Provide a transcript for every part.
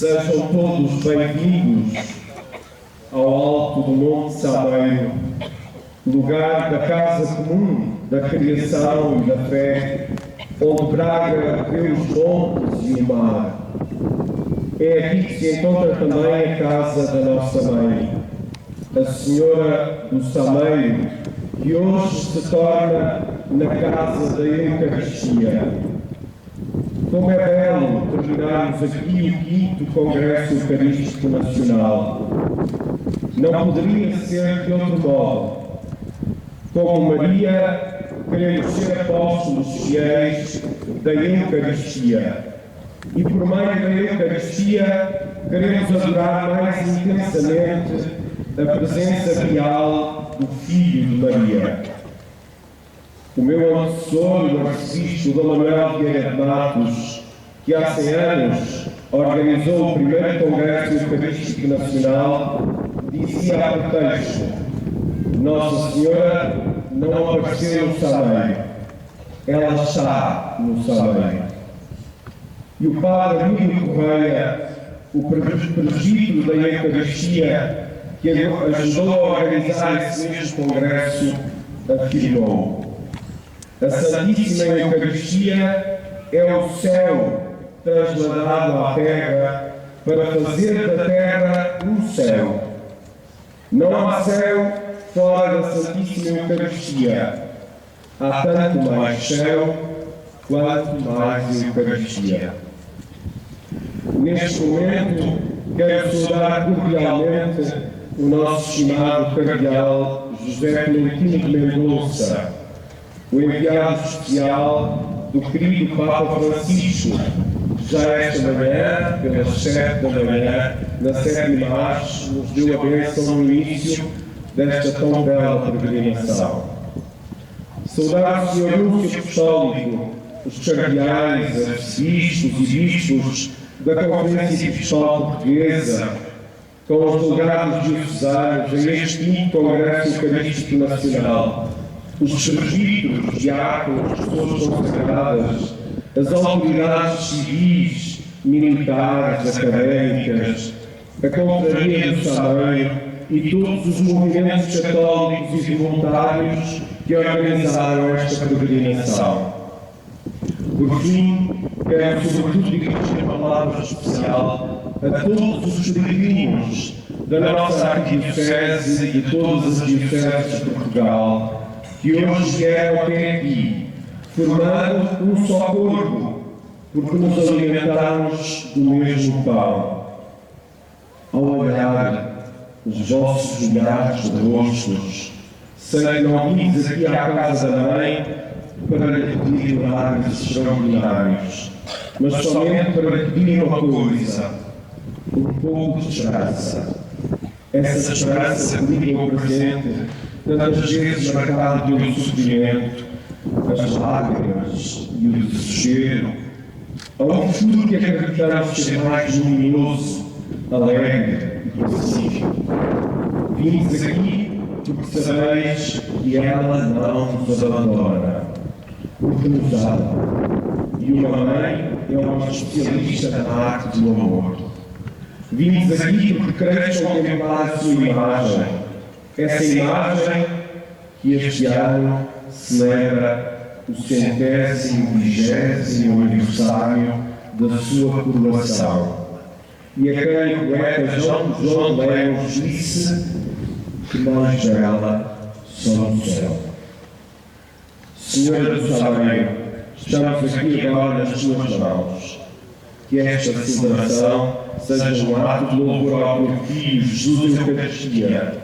Sejam todos bem-vindos ao alto do Monte Sameiro, lugar da casa comum da criação e da fé, onde Braga vê os montes e o mar. É aqui que se encontra também a casa da nossa mãe, a Senhora do Sameiro, que hoje se torna na casa da Eucaristia. Como é belo terminarmos aqui o 5º Congresso Eucarístico Nacional. Não poderia ser de outro modo. Como Maria, queremos ser apóstolos fiéis da Eucaristia. E por meio da Eucaristia, queremos adorar mais intensamente a presença real do Filho de Maria. O meu antecessor, o arcebispo Dom Manuel Vieira de Matos, que há 100 anos organizou o 1º Congresso Eucarístico Nacional, dizia a pretexto: Nossa Senhora não apareceu no Sameiro, ela está no Sameiro. E o padre Emílio Correia, o presbítero da Eucaristia, que ajudou a organizar esse mesmo congresso, afirmou: a Santíssima Eucaristia é o céu trasladado à terra para fazer da terra um céu. Não há céu fora da Santíssima Eucaristia. Há tanto mais céu quanto mais Eucaristia. Neste momento, quero saudar cordialmente o nosso estimado cardeal José Clementino de Mendonça, o enviado especial do querido Papa Francisco, que já esta manhã, pelas 7 da manhã, na 7ª marcha, nos deu a bênção no início desta tão bela peregrinação. Saudar o Senhor Núncio Apostólico, os cardeais, arcebispos e bispos da Conferência Episcopal Portuguesa, com os delegados diocesanos a este 5º Congresso Eucarístico Nacional, os presbíteros, diáconos, pessoas consagradas, as autoridades civis, militares, académicas, a Confraria do Sameiro e todos os movimentos católicos e voluntários que organizaram esta peregrinação. Por fim, quero sobretudo dirigir uma palavra especial a todos os peregrinos da nossa arquidiocese e de todas as dioceses de Portugal, que hoje vieram até aqui, formando um só corpo, porque nos alimentamos do mesmo pão. Ao olhar os vossos milhares de rostos, sei que não vindes aqui à casa da mãe para lhe pedir milagres extraordinários, mas somente para lhe pedir uma coisa: um pouco de esperança. Essa esperança que liga o presente, tantas vezes marcado pelo sofrimento, as lágrimas e o desespero, a um futuro que acreditamos ser mais luminoso, alegre e pacífico. Vindes aqui porque sabeis que ela não nos abandona, porque nos ama. E uma mãe é uma especialista na arte do amor. Vindes aqui porque quereis contemplar a sua imagem, essa imagem que este ano celebra o 120º aniversário da sua coroação. E a quem o poeta João Lemos disse que mais bela só no céu. Senhora do Sameiro, estamos aqui agora nas tuas mãos. Que esta celebração seja um ato de louvor ao teu Filho Jesus Eucaristia,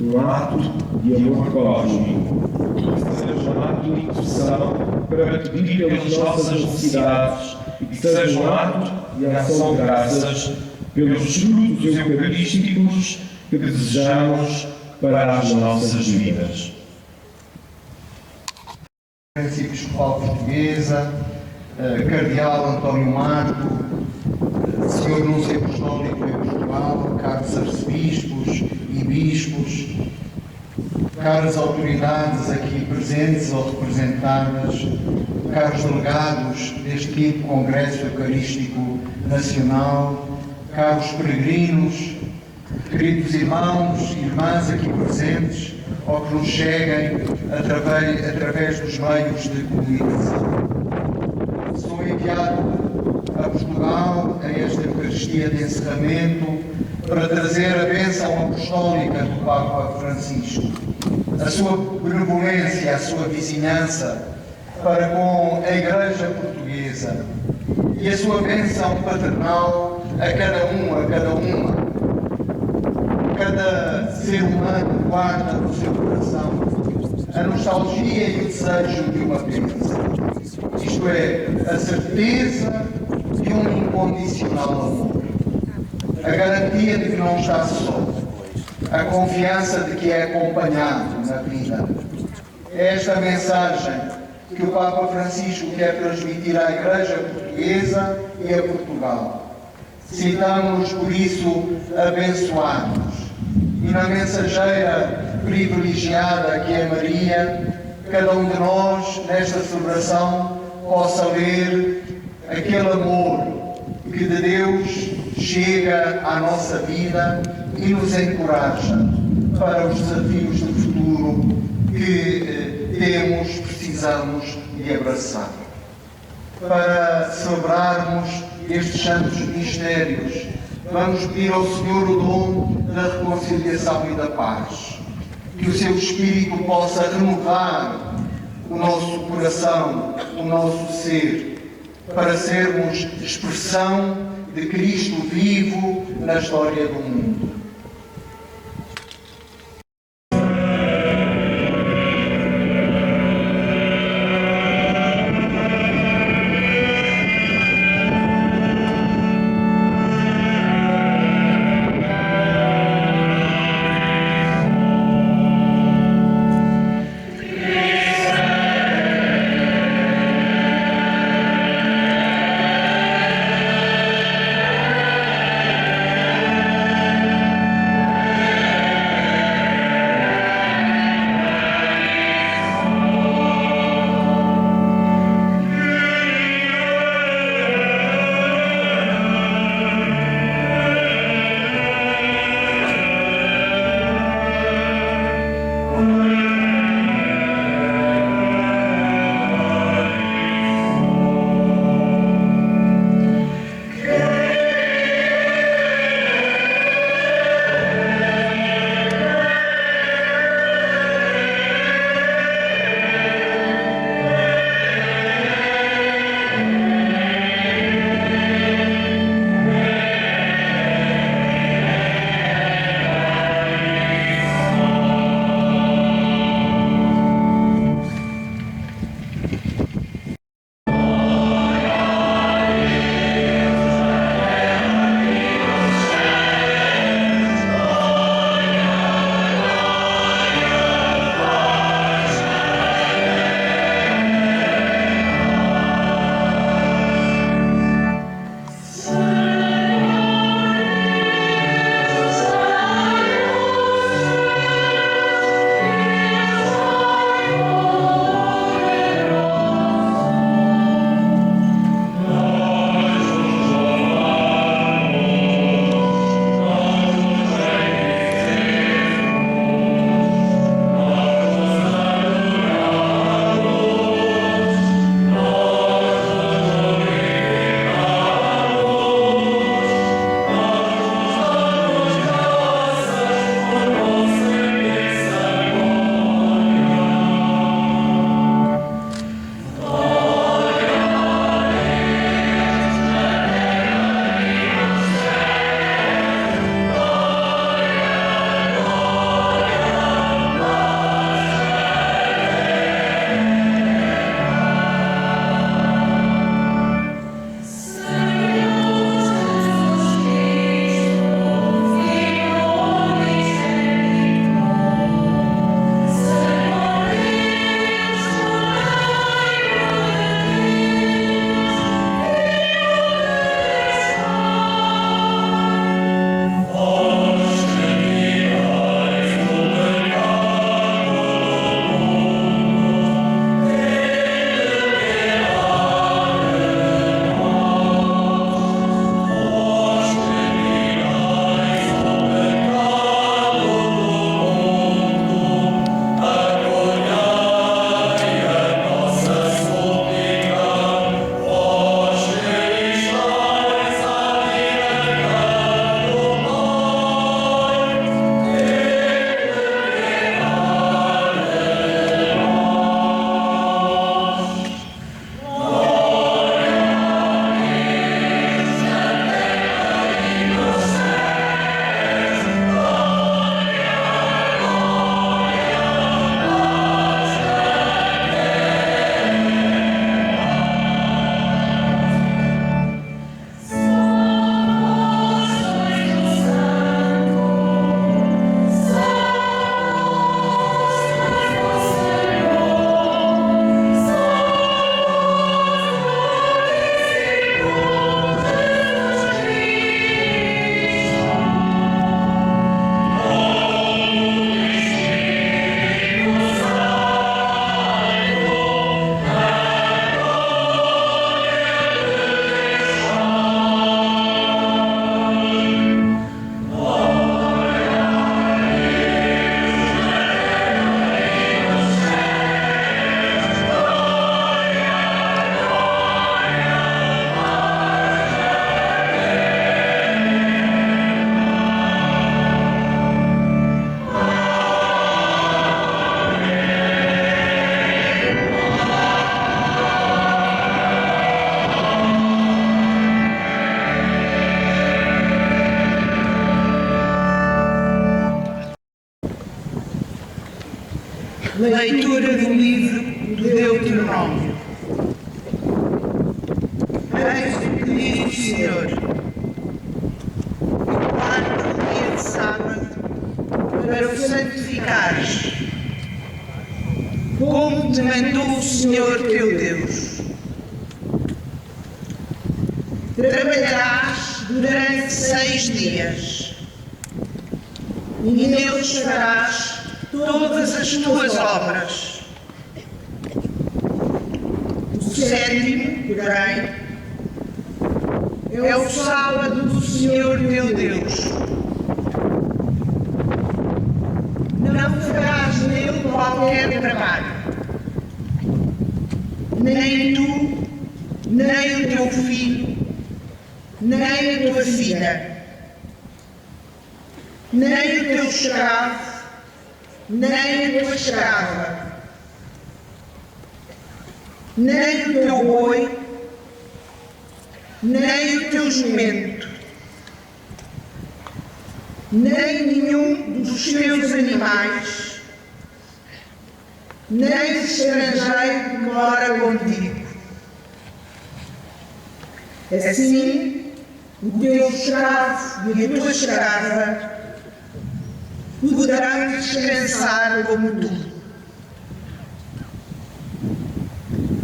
um ato de amor cósmico, que seja um ato de intercessão para pedir pelas nossas necessidades e que seja um ato de ação de graças pelos frutos eucarísticos que desejamos para as nossas vidas. Conferência Episcopal Portuguesa, Cardeal António Marco, Senhor Núncio Apostólico em Portugal, caros arcebispos e bispos, caras autoridades aqui presentes ou representadas, caros delegados deste 5º Congresso Eucarístico Nacional, caros peregrinos, queridos irmãos e irmãs aqui presentes, ou que nos cheguem através dos meios de comunicação. Sou enviado a Portugal a esta Eucaristia de encerramento para trazer a bênção apostólica do Papa Francisco, a sua benevolência, a sua vizinhança para com a Igreja Portuguesa e a sua bênção paternal a cada uma. Cada ser humano guarda no seu coração a nostalgia e o desejo de uma bênção. Isto é, a certeza de um incondicional amor, a garantia de que não está só, a confiança de que é acompanhado na vida. É esta mensagem que o Papa Francisco quer transmitir à Igreja Portuguesa e a Portugal. Sintámos-nos, por isso, abençoados. E na mensageira privilegiada que é Maria, cada um de nós, nesta celebração, possa ler aquele amor que de Deus chega à nossa vida e nos encoraja para os desafios do futuro que precisamos de abraçar. Para celebrarmos estes santos mistérios, vamos pedir ao Senhor o dom da reconciliação e da paz. Que o seu Espírito possa renovar o nosso coração, o nosso ser, para sermos expressão de Cristo vivo na história do mundo. Leitura do livro do Deuteronômio. Eis o que diz o Senhor: guarda o dia de sábado para o santificares, como te mandou o Senhor teu Deus. Trabalharás durante 6 dias, e neles farás todas as tuas obras. O 7º, porém, é o sábado do Senhor teu Deus. Não farás nele qualquer trabalho, nem tu, nem o teu filho, nem a tua filha, nem o teu escravo, nem a tua escrava, nem o teu boi, nem o teu jumento, nem nenhum dos teus animais, nem estrangeiro que mora contigo. Assim, o teu escravo e a tua escrava poderão descansar como tu.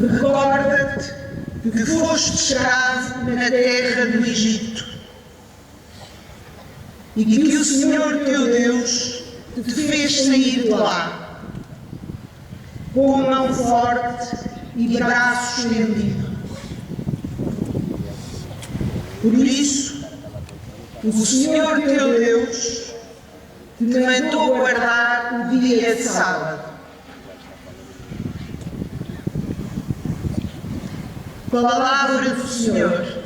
Recorda-te que foste escravo na terra do Egito e que o Senhor teu Deus te fez sair de lá com mão forte e braço estendido. Por isso, o Senhor teu Deus te mandou guardar o dia de sábado. Palavra do Senhor.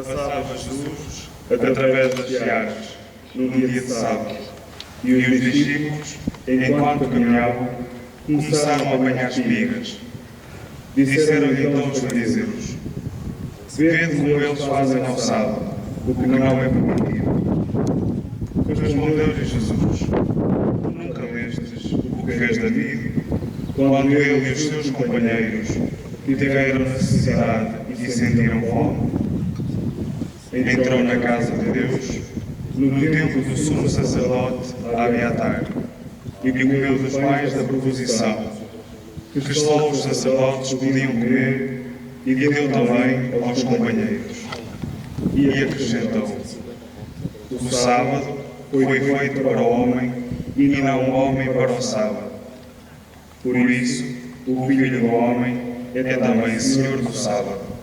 passava Jesus através das searas, num dia de sábado, e os discípulos, enquanto caminhavam, começaram a apanhar espigas. Disseram-lhe então os fariseus: vede como eles fazem ao sábado, o que não é permitido. Respondeu-lhe Jesus: nunca lestes o que fez David, quando ele e os seus companheiros tiveram necessidade e sentiram fome? Entrou na casa de Deus, no templo do sumo sacerdote Abiatar, e comeu dos pães da proposição, que só os sacerdotes podiam comer, e deu também aos companheiros. E acrescentou: o sábado foi feito para o homem, e não o homem para o sábado. Por isso, o Filho do Homem é também Senhor do sábado.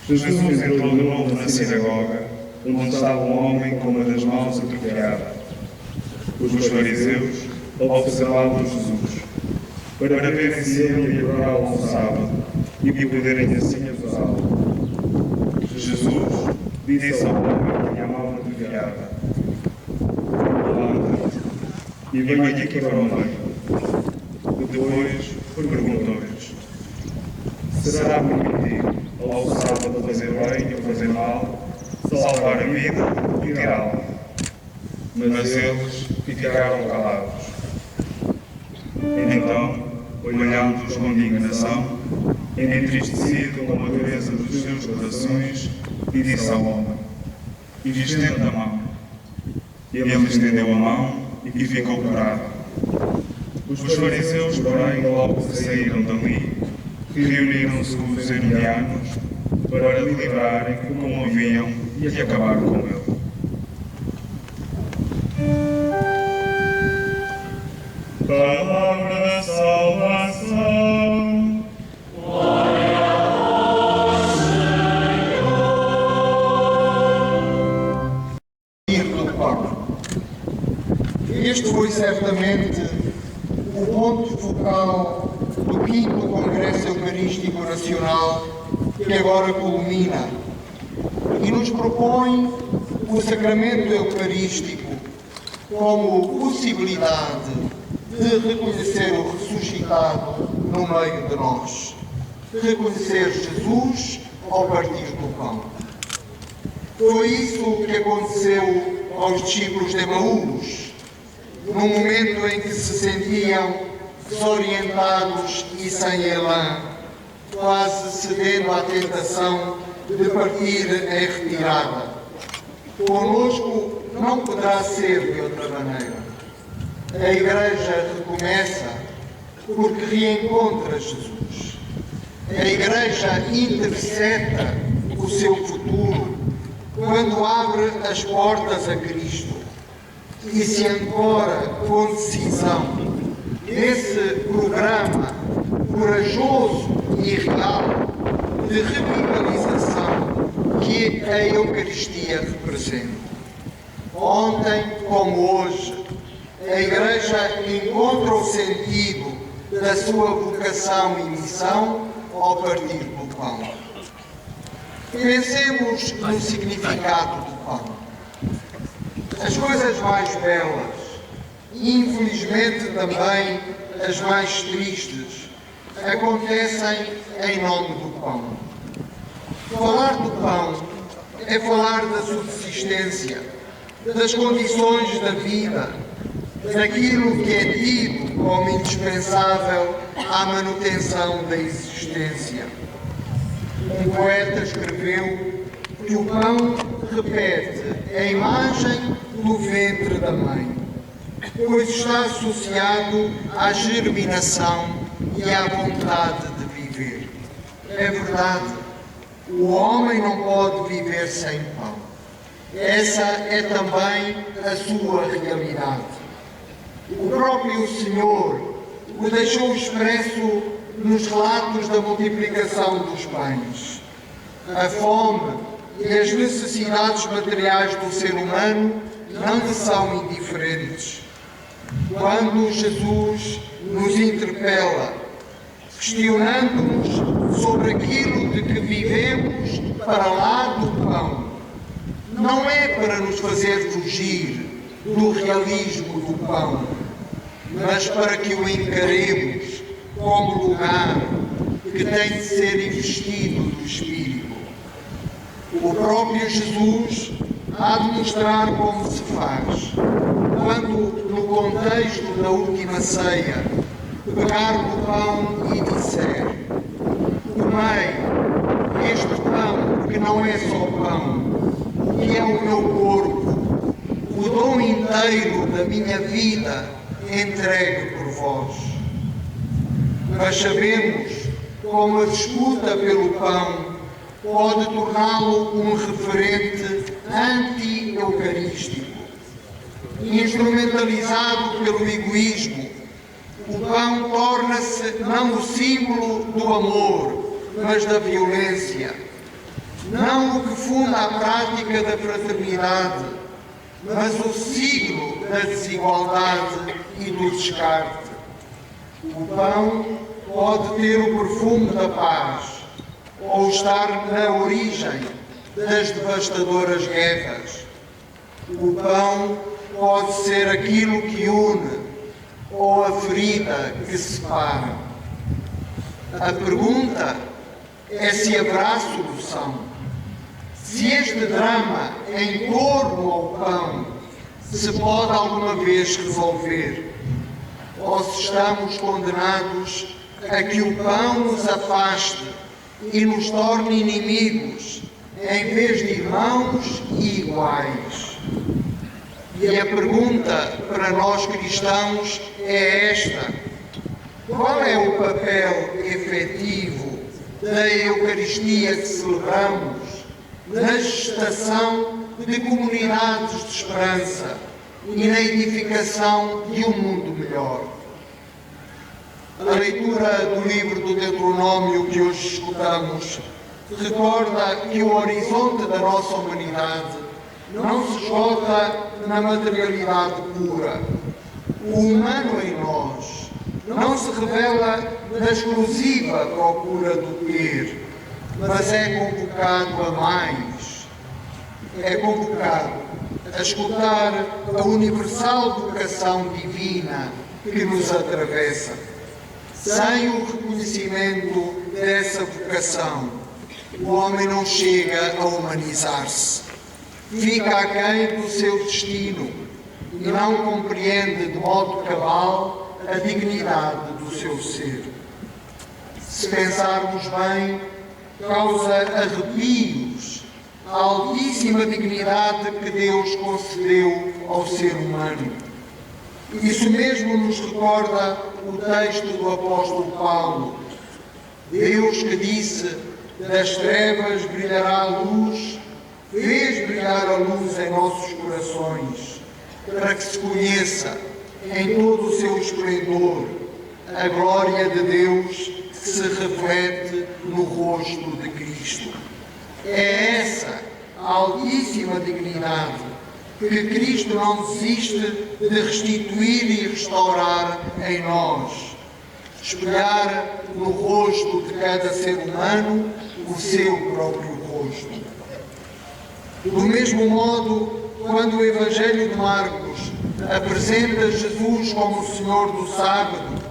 Jesus entrou de novo na sinagoga, onde estava um homem com uma das mãos atrofiada. Os fariseus observavam Jesus, para verem se ele ia curá-lo ao sábado e poderem assim acusá-lo. Jesus disse ao homem que tinha a mão atrofiada: levanta-te e vem aqui para o meio. Depois perguntou-lhes: será permitido ao sábado fazer bem ou fazer mal, salvar a vida ou tirá-la? Mas eles ficaram calados. Então, olhando-os com indignação, entristecido com a dureza dos seus corações, disse ao homem: estende a mão. Ele estendeu a mão e ficou curado. Os fariseus, porém, logo que saíram dali, reuniram-se com os herodianos para deliberarem como haviam e acabar com ele. Palavra da salvação. Glória a vós, Senhor. Este foi certamente o ponto focal do 5º Congresso Eucarístico Nacional, que agora culmina e nos propõe o sacramento eucarístico como possibilidade de reconhecer o ressuscitado no meio de nós, reconhecer Jesus ao partir do pão. Foi isso que aconteceu aos discípulos de Emaús, no momento em que se sentiam desorientados e sem elan, quase cedendo à tentação de partir em retirada. Conosco não poderá ser de outra maneira. A Igreja recomeça porque reencontra Jesus. A Igreja intercepta o seu futuro quando abre as portas a Cristo e se ancora com decisão nesse programa corajoso e real de revitalização que a Eucaristia representa. Ontem, como hoje, a Igreja encontra o sentido da sua vocação e missão ao partir do pão. Pensemos no significado do pão. As coisas mais belas, e infelizmente também as mais tristes, acontecem em nome do pão. Falar do pão é falar da subsistência, das condições da vida, daquilo que é tido como indispensável à manutenção da existência. Um poeta escreveu que o pão repete a imagem do ventre da mãe, pois está associado à germinação e à vontade de viver. É verdade, o homem não pode viver sem pão. Essa é também a sua realidade. O próprio Senhor o deixou expresso nos relatos da multiplicação dos pães. A fome e as necessidades materiais do ser humano não lhe são indiferentes. Quando Jesus nos interpela, questionando-nos sobre aquilo de que vivemos para lá do pão. Não é para nos fazer fugir do realismo do pão, mas para que o encaremos como lugar que tem de ser investido do Espírito. O próprio Jesus há de mostrar como se faz, quando, no contexto da última ceia, pegar no pão e disser: comei este pão, que não é só pão, que é o meu corpo, o dom inteiro da minha vida entregue por vós. Mas sabemos como a disputa pelo pão pode torná-lo um referente anti-eucarístico. Instrumentalizado pelo egoísmo, o pão torna-se não o símbolo do amor, mas da violência. Não o que funda a prática da fraternidade, mas o signo da desigualdade e do descarte. O pão pode ter o perfume da paz, ou estar na origem das devastadoras guerras. O pão pode ser aquilo que une, ou a ferida que separa. A pergunta é se haverá solução. Se este drama em torno ao pão se pode alguma vez resolver, ou se estamos condenados a que o pão nos afaste e nos torne inimigos, em vez de irmãos e iguais. E a pergunta para nós cristãos é esta: qual é o papel efetivo da Eucaristia que celebramos na gestação de comunidades de esperança e na edificação de um mundo melhor? A leitura do livro do Deuteronômio que hoje escutamos recorda que o horizonte da nossa humanidade não se esgota na materialidade pura. O humano em nós não se revela na exclusiva procura do ter, mas é convocado a mais. É convocado a escutar a universal vocação divina que nos atravessa. Sem o reconhecimento dessa vocação, o homem não chega a humanizar-se. Fica aquém do seu destino e não compreende de modo cabal a dignidade do seu ser. Se pensarmos bem, causa arrepios a altíssima dignidade que Deus concedeu ao ser humano. Isso mesmo nos recorda o texto do apóstolo Paulo. Deus que disse: das trevas brilhará a luz, fez brilhar a luz em nossos corações, para que se conheça em todo o seu esplendor a glória de Deus que se reflete no rosto de Cristo. É essa a altíssima dignidade que Cristo não desiste de restituir e restaurar em nós. Espelhar no rosto de cada ser humano o seu próprio rosto. Do mesmo modo, quando o Evangelho de Marcos apresenta Jesus como o Senhor do Sábado,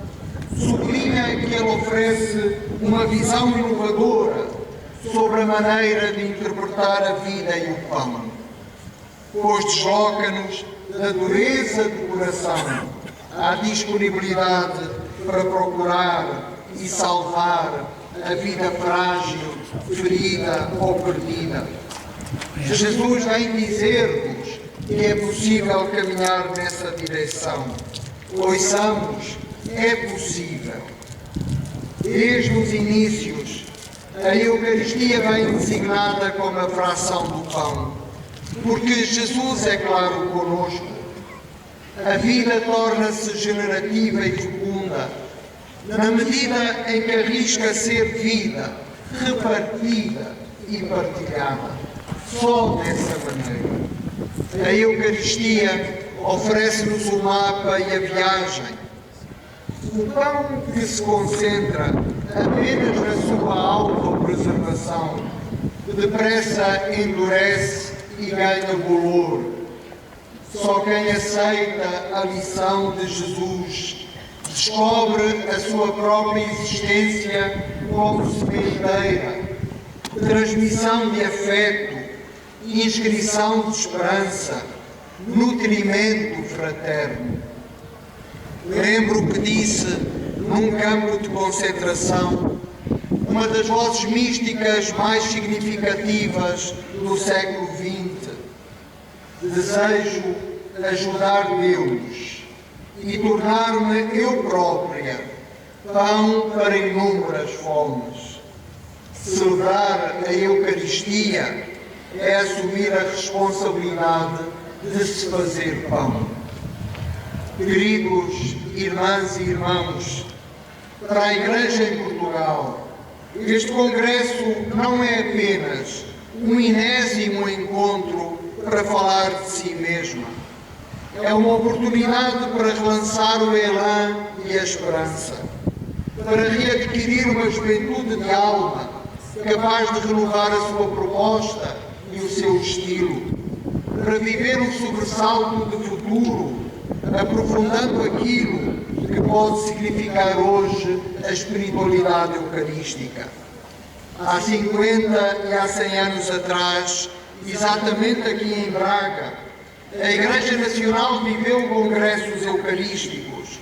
sublinha que ele oferece uma visão inovadora sobre a maneira de interpretar a vida e o pão, pois desloca-nos da dureza do coração à disponibilidade para procurar e salvar a vida frágil, ferida ou perdida. Jesus vem dizer-nos que é possível caminhar nessa direção. Ouçamos, é possível. Desde os inícios, a Eucaristia vem designada como a fração do pão, porque Jesus é claro conosco. A vida torna-se generativa e fecunda na medida em que arrisca ser vida, repartida e partilhada. Só dessa maneira. A Eucaristia oferece-nos o mapa e a viagem. O pão que se concentra apenas na sua autopreservação depressa endurece e ganha bolor. Só quem aceita a lição de Jesus descobre a sua própria existência como sementeira, transmissão de afeto, inscrição de esperança, nutrimento fraterno. Lembro que disse, num campo de concentração, uma das vozes místicas mais significativas do século XX. Desejo ajudar Deus e tornar-me eu própria pão para inúmeras fomes. Celebrar a Eucaristia é assumir a responsabilidade de se fazer pão. Queridos irmãs e irmãos, para a Igreja em Portugal, este Congresso não é apenas um enésimo encontro para falar de si mesma. É uma oportunidade para relançar o elan e a esperança, para readquirir uma juventude de alma capaz de renovar a sua proposta e o seu estilo, para viver um sobressalto de futuro, aprofundando aquilo que pode significar hoje a espiritualidade eucarística. Há 50 e há 100 anos atrás, exatamente aqui em Braga, a Igreja Nacional viveu congressos eucarísticos,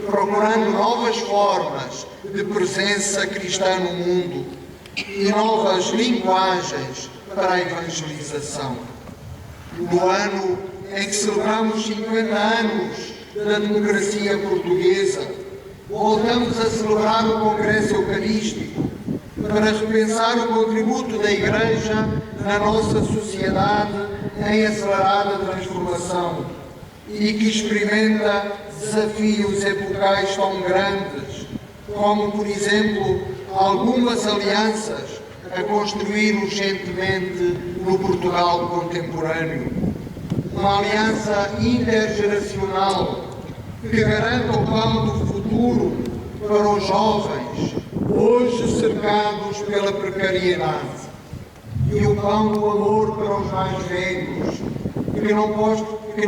procurando novas formas de presença cristã no mundo e novas linguagens para a evangelização. No ano em que celebramos 50 anos da democracia portuguesa, voltamos a celebrar o Congresso Eucarístico para repensar o contributo da Igreja na nossa sociedade em acelerada transformação e que experimenta desafios epocais tão grandes, como, por exemplo, algumas alianças a construir urgentemente no Portugal contemporâneo. Uma aliança intergeracional que garanta o pão do futuro para os jovens, hoje cercados pela precariedade, e o pão do amor para os mais velhos, que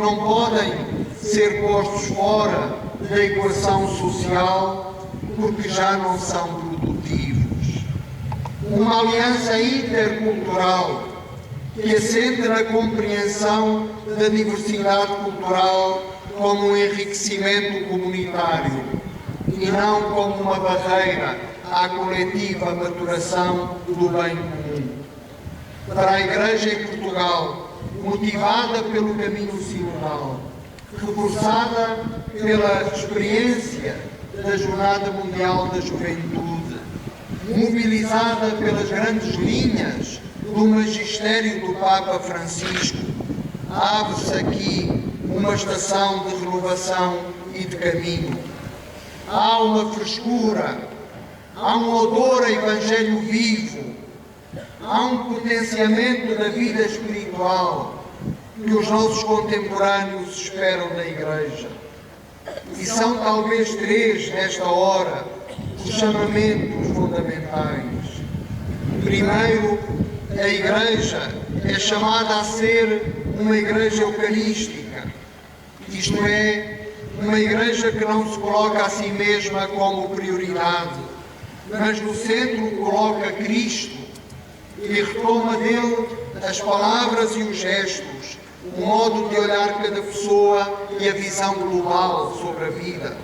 não podem ser postos fora da equação social porque já não são produtivos. Uma aliança intercultural que assente na compreensão da diversidade cultural como um enriquecimento comunitário e não como uma barreira à coletiva maturação do bem comum. Para a Igreja em Portugal, motivada pelo caminho sinodal, reforçada pela experiência da Jornada Mundial da Juventude, mobilizada pelas grandes linhas do magistério do Papa Francisco, abre-se aqui uma estação de renovação e de caminho. Há uma frescura, há um odor a Evangelho vivo, há um potenciamento da vida espiritual que os nossos contemporâneos esperam da Igreja. E são talvez três, nesta hora, os chamamentos fundamentais. Primeiro, a Igreja é chamada a ser uma Igreja Eucarística, isto é, uma Igreja que não se coloca a si mesma como prioridade, mas no centro coloca Cristo e retoma dele as palavras e os gestos, o modo de olhar cada pessoa e a visão global sobre a vida.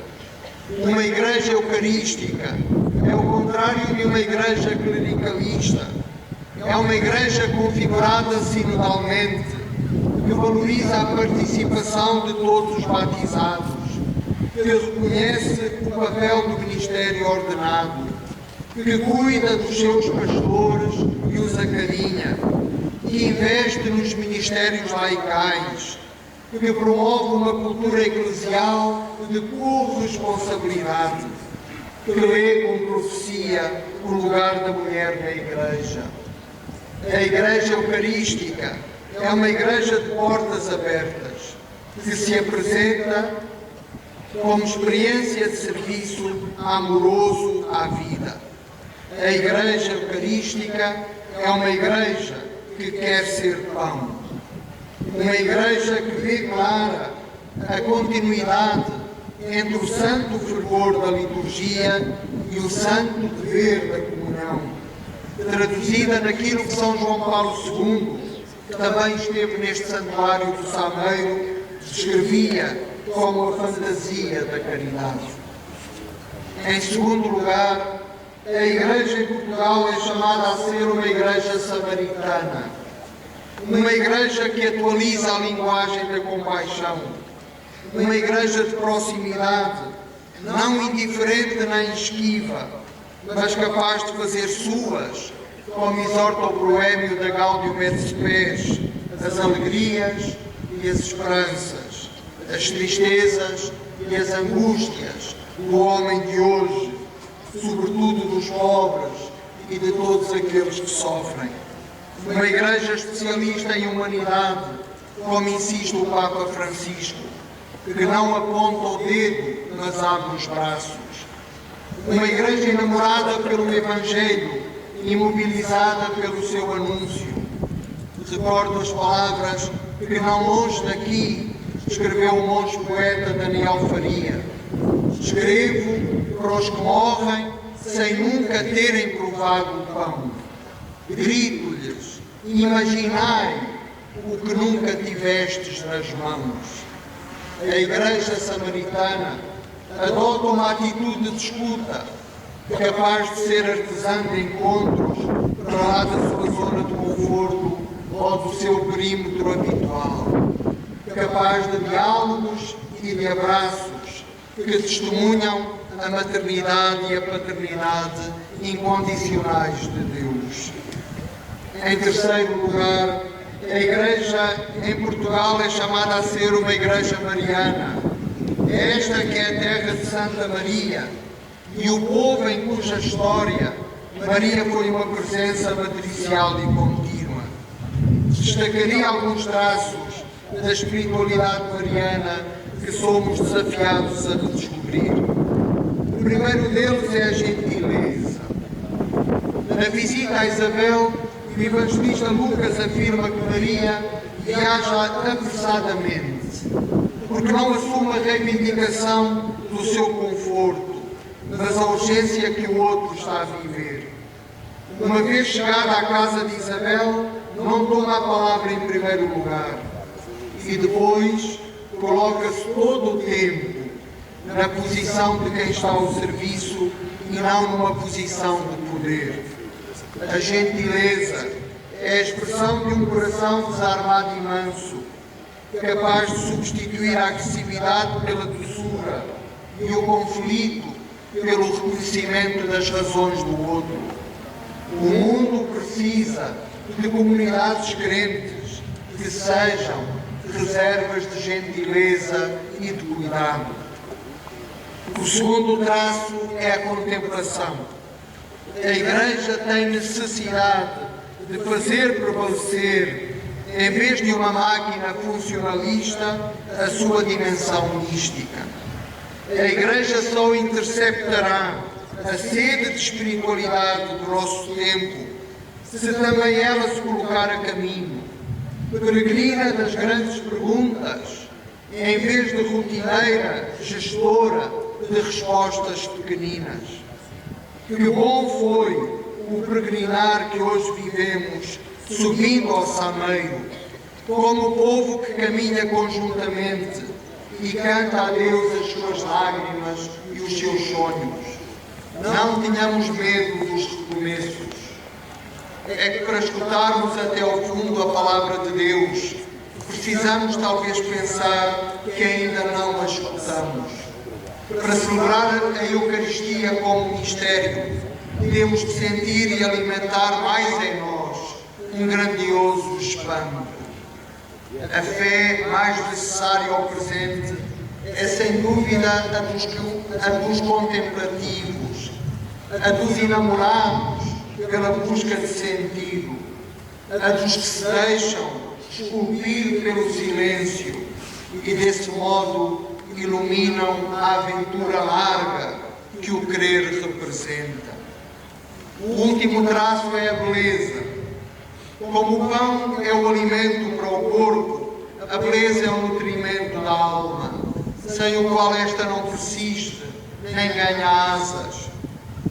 Uma Igreja Eucarística é o contrário de uma Igreja clericalista. É uma Igreja configurada sinodalmente, que valoriza a participação de todos os batizados, que reconhece o papel do ministério ordenado, que cuida dos seus pastores e os acarinha, que investe nos ministérios laicais, que promove uma cultura eclesial de corresponsabilidade, que lê com profecia o lugar da mulher na Igreja. A Igreja Eucarística é uma Igreja de portas abertas, que se apresenta como experiência de serviço amoroso à vida. A Igreja Eucarística é uma igreja que quer ser pão. Uma igreja que vê clara a continuidade entre o santo fervor da liturgia e o santo dever da comunhão, traduzida naquilo que São João Paulo II, que também esteve neste santuário do Sameiro, descrevia como a fantasia da caridade. Em segundo lugar, a Igreja em Portugal é chamada a ser uma Igreja samaritana, uma Igreja que atualiza a linguagem da compaixão, uma Igreja de proximidade, não indiferente nem esquiva, mas capaz de fazer suas, como exorta o proémio da Gaudium et Spes, as alegrias e as esperanças, as tristezas e as angústias do homem de hoje, sobretudo dos pobres e de todos aqueles que sofrem. Uma Igreja especialista em humanidade, como insiste o Papa Francisco, que não aponta o dedo, mas abre os braços. Uma Igreja enamorada pelo Evangelho, imobilizada pelo seu anúncio. Recordo as palavras que, não longe daqui, escreveu o monge poeta Daniel Faria. Escrevo para os que morrem sem nunca terem provado o pão. Grito-lhes, imaginai o que nunca tivestes nas mãos. A Igreja Samaritana adota uma atitude de escuta, capaz de ser artesã de encontros para lá da sua zona de conforto ou do seu perímetro habitual, capaz de diálogos e de abraços que testemunham a maternidade e a paternidade incondicionais de Deus. Em terceiro lugar, a Igreja em Portugal é chamada a ser uma Igreja mariana. Esta que é a terra de Santa Maria e o povo em cuja história Maria foi uma presença matricial e contínua. Destacaria alguns traços da espiritualidade mariana que somos desafiados a redescobrir. O primeiro deles é a gentileza. Na visita a Isabel, o evangelista Lucas afirma que Maria viaja apressadamente, porque não assume a reivindicação do seu conforto, mas a urgência que o outro está a viver. Uma vez chegada à casa de Isabel, não toma a palavra em primeiro lugar e depois coloca-se todo o tempo na posição de quem está ao serviço e não numa posição de poder. A gentileza é a expressão de um coração desarmado e manso, capaz de substituir a agressividade pela doçura e o conflito pelo reconhecimento das razões do outro. O mundo precisa de comunidades crentes que sejam reservas de gentileza e de cuidado. O segundo traço é a contemplação. A Igreja tem necessidade de fazer prevalecer, em vez de uma máquina funcionalista, a sua dimensão mística. A Igreja só interceptará a sede de espiritualidade do nosso tempo se também ela se colocar a caminho, peregrina das grandes perguntas, em vez de rotineira, gestora de respostas pequeninas. Que bom foi o peregrinar que hoje vivemos, subindo ao Sameiro, como o povo que caminha conjuntamente e canta a Deus as suas lágrimas e os seus sonhos. Não tenhamos medo dos recomeços. É que para escutarmos até ao fundo a palavra de Deus, precisamos talvez pensar que ainda não a escutamos. Para celebrar a Eucaristia como mistério, temos de sentir e alimentar mais em nós um grandioso espanto. A fé mais necessária ao presente é sem dúvida a dos contemplativos, a dos enamorados pela busca de sentido, a dos que se deixam esculpir pelo silêncio e desse modo iluminam a aventura larga que o querer representa. O último traço é a beleza. Como o pão é o alimento para o corpo, a beleza é o nutrimento da alma, sem o qual esta não persiste, nem ganha asas.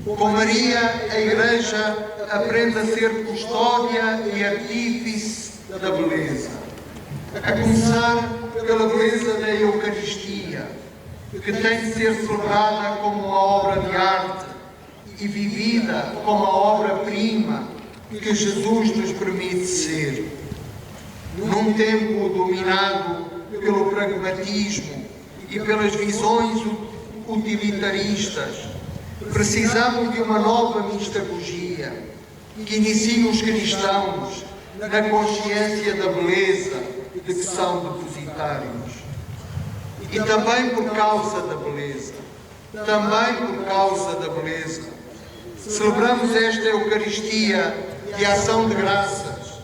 Com Maria, a Igreja aprende a ser custódia e artífice da beleza. A começar pela beleza da Eucaristia, que tem de ser celebrada como uma obra de arte e vivida como a obra-prima que Jesus nos permite ser. Num tempo dominado pelo pragmatismo e pelas visões utilitaristas, precisamos de uma nova mistagogia que inicie os cristãos na consciência da beleza de que são depositários. E também por causa da beleza, celebramos esta Eucaristia de ação de graças,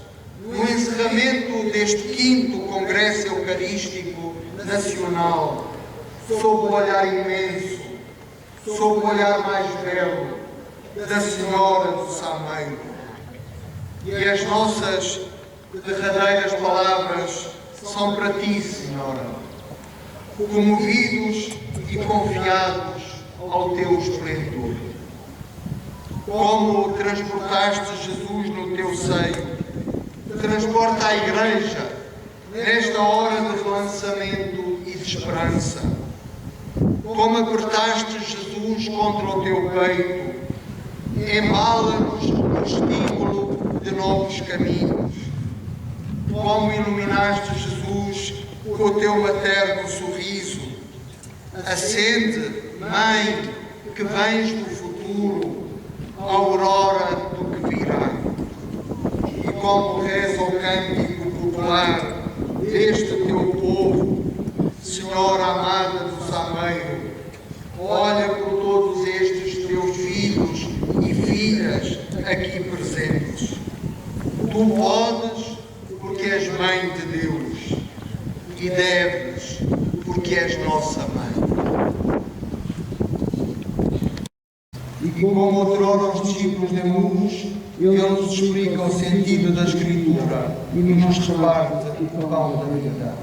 no encerramento deste 5º Congresso Eucarístico Nacional, sob o olhar imenso, sob o olhar mais belo da Senhora do Sameiro. E as nossas derradeiras palavras são para ti, Senhora, comovidos e confiados ao teu esplendor. Como transportaste Jesus no teu seio, transporta a Igreja nesta hora de relançamento e de esperança. Como apertaste Jesus contra o teu peito, embala-nos no estímulo de novos caminhos. Como iluminaste Jesus com o teu materno sorriso, acende, Mãe, que vens do futuro, a aurora do que virá. E como reza o cântico popular deste teu povo, Senhora amada do Sameiro, olha por todos estes teus filhos e filhas aqui presentes. Tu podes, porque és Mãe de Deus, e deves, porque és nossa Mãe. E como outrora os discípulos de Emaús, ele nos explica o sentido da Escritura e nos reparte o pão da vida.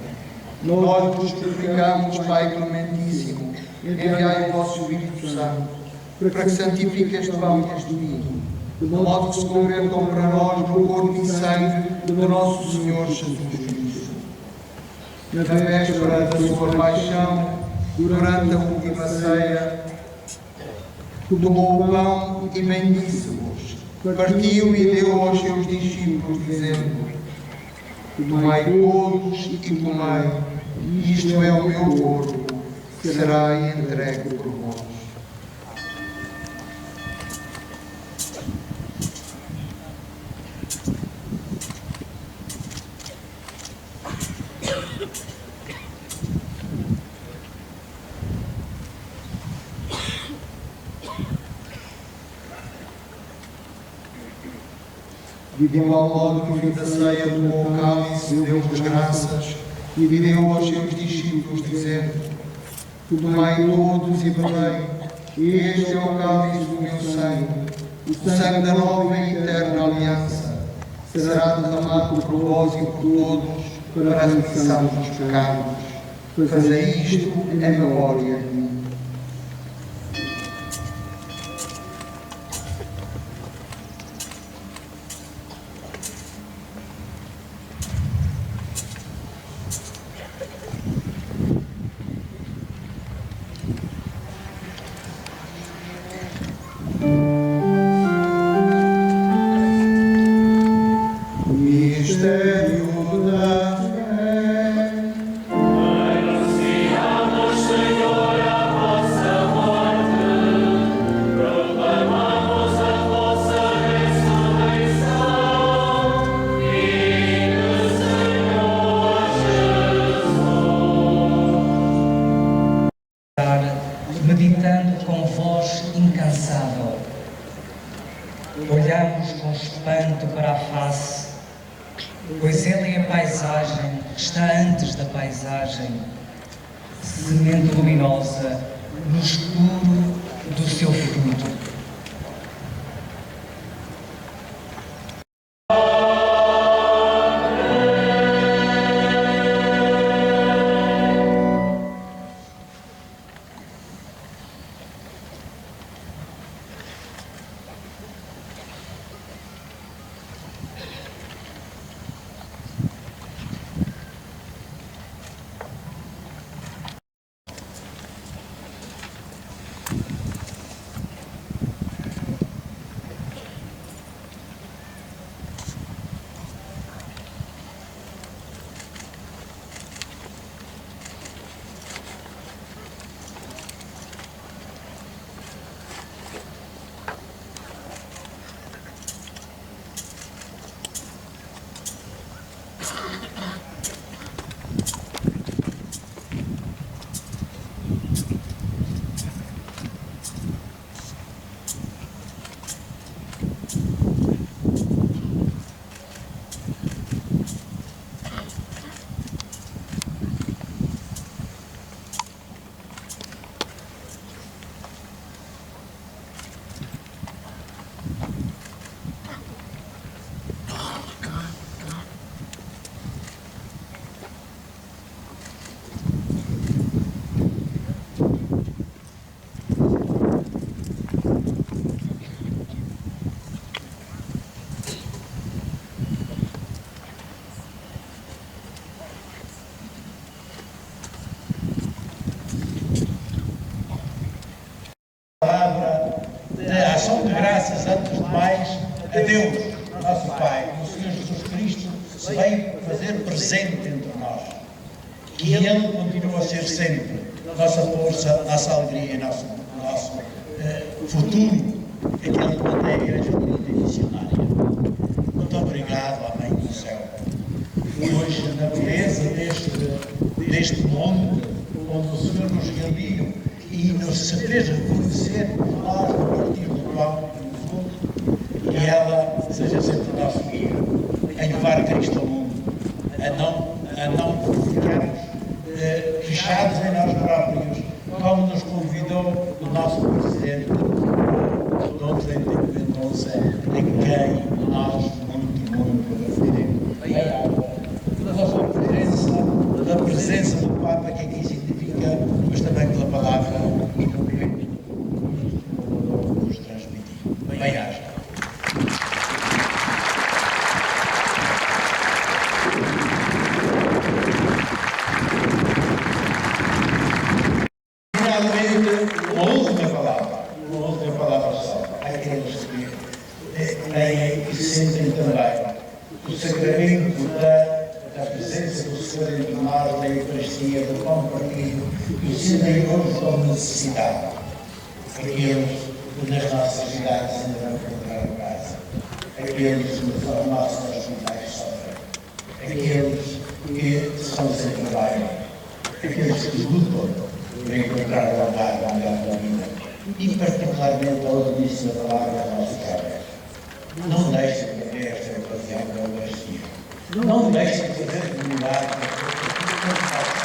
Nós vos suplicamos, Pai Clementíssimo, enviai o vosso Espírito Santo, para que santifique este pão e este vinho, de modo que se convertam para nós no corpo e sangue de nosso Senhor Jesus Cristo. Na véspera da sua paixão, durante a última ceia, tomou o pão e bendisse-vos, partiu e deu aos seus discípulos, dizendo: tomai todos e comei, isto é o meu corpo, que será entregue por vós. De igual modo que o fim da ceia tomou o cálice, deu-vos graças e deu aos seus discípulos, dizendo: tomai todos e bebei, este é o cálice do meu sangue, o sangue da nova e eterna aliança, será derramado por vós e por todos para a remissão dos pecados. Fazei isto em memória de mim. Meditando com voz incansável, olhamos com espanto para a face, pois ele é a paisagem que está antes da paisagem, semente luminosa no escuro do seu fruto. Ação de graças, antes de mais, a Deus, nosso Pai, o Senhor Jesus Cristo, se veio fazer presente entre nós. E Ele continua a ser sempre nossa força, nossa alegria e nosso futuro, aquele que mantém a Igreja Unida e Missionária. Muito obrigado, à Mãe do Céu. E hoje, na beleza deste monte, onde o Senhor nos reuniu e nos fez reconhecer nós a partir do pão e do fruto, e ela seja sempre o nosso guia em levar Cristo ao mundo, a não ficarmos fechados em nós próprios, como nos convidou o nosso Presidente, Dom Bento Mendonça, em quem nós muito referimos. Da presença do Papa, que aqui significa, mas também pela palavra e do que nos transmitiu. Bem-aja. Finalmente, uma última palavra só, àqueles que têm e sentem também o sacramento da presença do Senhor entre nós, da Eucaristia, do pão partido, e sentem hoje como necessidade. Aqueles que nas nossas cidades ainda não encontraram casa, aqueles que nos nossos hospitais sofrem, aqueles que estão sem trabalho, aqueles que lutam para encontrar o lugar da melhor da vida, e particularmente a obediência da palavra dos nossos jovens. Não deixem de perder esta ocasião da Eucaristia. Não deixem de fazer comunidade com